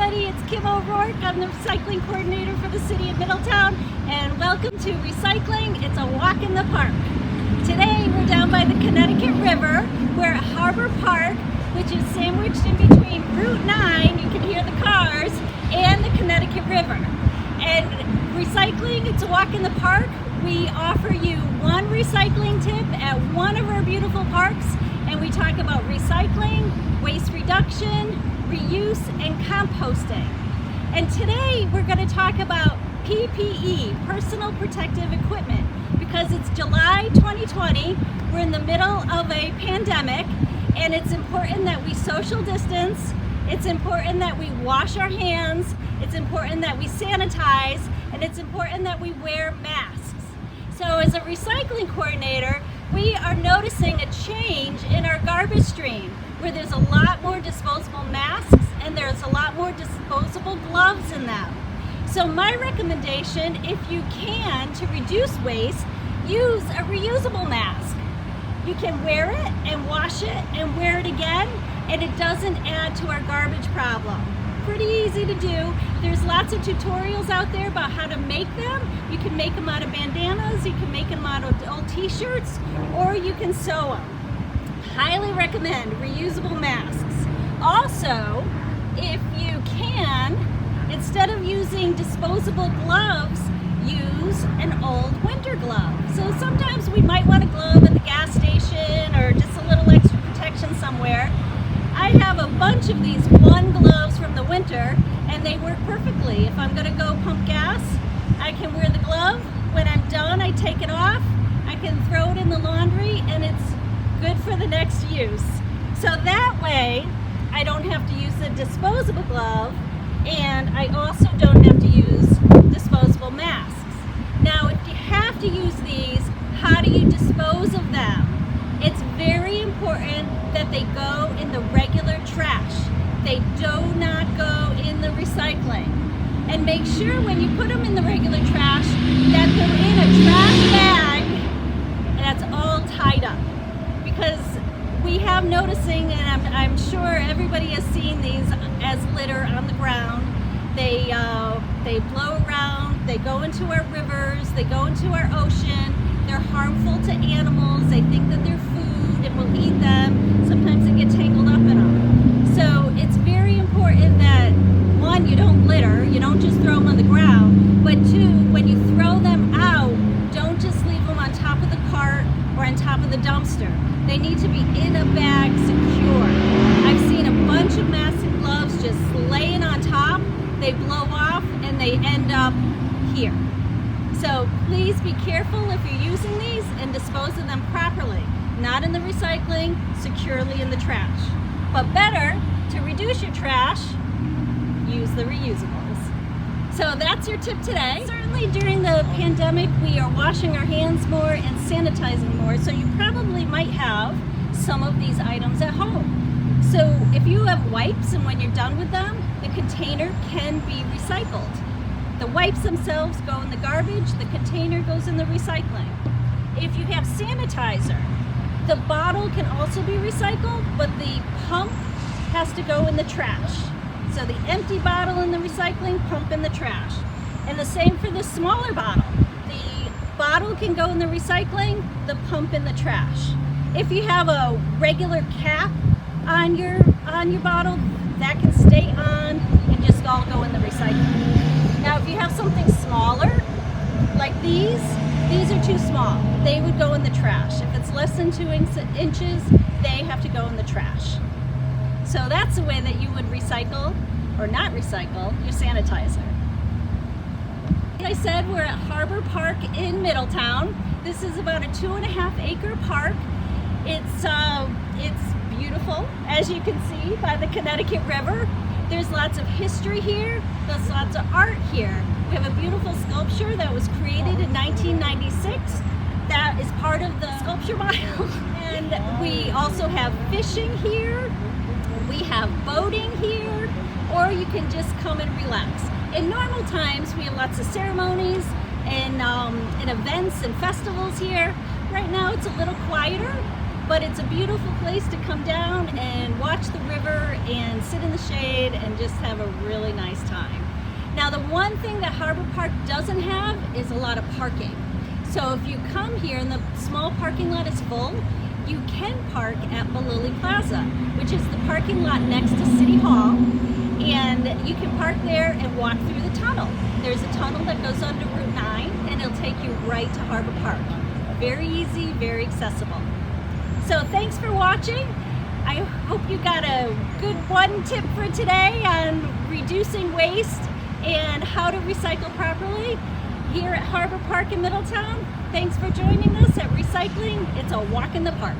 everybody, it's Kim O'Rourke. I'm the recycling coordinator for the city of Middletown, and welcome to Recycling. It's a walk in the park. Today we're down by the Connecticut River. We're at Harbor Park, which is sandwiched in between Route 9, you can hear the cars, and the Connecticut River. And recycling, it's a walk in the park. We offer you one recycling tip at one of our beautiful parks, and we talk about recycling, waste reduction, reuse, and composting. And today we're going to talk about PPE, personal protective equipment, because it's July 2020, we're in the middle of a pandemic, and it's important that we social distance, it's important that we wash our hands, it's important that we sanitize, and it's important that we wear masks. So as a recycling coordinator, we are noticing a change in our garbage stream, where there's a lot more disposable masks and there's a lot more disposable gloves in them. So my recommendation, if you can, to reduce waste, use a reusable mask. You can wear it and wash it and wear it again, and it doesn't add to our garbage problem. Pretty easy to do. There's lots of tutorials out there about how to make them. You can make them out of bandanas, you can make them out of old t-shirts, or you can sew them. Highly recommend reusable masks. Also, if you can, instead of using disposable gloves, use an old winter glove. So sometimes we might want a glove at the gas station or just a little extra protection somewhere. I have a bunch of these one gloves from the winter, and they work perfectly. If I'm going to go pump gas, I can wear the glove. When I'm done, I take it off. I can throw it in the laundry, and it's good for the next use. So that way, I don't have to use a disposable glove, and I also don't have to use disposable masks. Now, if you have to use these, how do you dispose of them? It's very important that they go in the regular trash. They do not go in the recycling. And make sure when you put them in the regular trash that they're in a trash bag that's all tied up. Because we have noticing, and I'm sure everybody has seen these as litter on the ground. They blow around, they go into our rivers, they go into our ocean. They're harmful to animals. They think that they're food and will eat them. Sometimes they get tangled up in them. So it's very important that, one, you don't litter, you don't just throw them on the ground, but two, when you throw them out, don't just leave them on top of the cart or on top of the dumpster. They need to be in a bag, secure. I've seen a bunch of massive gloves just laying on top. They blow off and they end up here. So please be careful if you're using these and dispose of them properly. Not in the recycling, securely in the trash. But better, to reduce your trash, use the reusables. So that's your tip today. Certainly during the pandemic, we are washing our hands more and sanitizing more, so you probably might have some of these items at home. So if you have wipes and when you're done with them, the container can be recycled. The wipes themselves go in the garbage, the container goes in the recycling. If you have sanitizer, the bottle can also be recycled, but the pump has to go in the trash. So the empty bottle in the recycling, pump in the trash. And the same for the smaller bottle. The bottle can go in the recycling, the pump in the trash. If you have a regular cap on your bottle, that can stay on and just all go in the recycling. Now, if you have something smaller, like these are too small. They would go in the trash. If it's less than 2 inches, they have to go in the trash. So that's the way that you would recycle, or not recycle, your sanitizer. Like I said, we're at Harbor Park in Middletown. This is about a 2.5 acre park. It's beautiful, as you can see, by the Connecticut River. There's lots of history here. There's lots of art here. We have a beautiful sculpture that was created in 1996. That is part of the sculpture mile. And we also have fishing here. We have boating here, or you can just come and relax. In normal times, we have lots of ceremonies and events and festivals here. Right now, it's a little quieter. but it's a beautiful place to come down and watch the river and sit in the shade and just have a really nice time. Now, the one thing that Harbor Park doesn't have is a lot of parking. So if you come here and the small parking lot is full, you can park at MELELLI PLAZA, which is the parking lot next to City Hall, and you can park there and walk through the tunnel. There's a tunnel that goes under Route 9 and it'll take you right to Harbor Park. Very easy, very accessible. So thanks for watching. I hope you got a good one tip for today on reducing waste and how to recycle properly here at Harbor Park in Middletown. Thanks for joining us at Recycling. It's a walk in the park.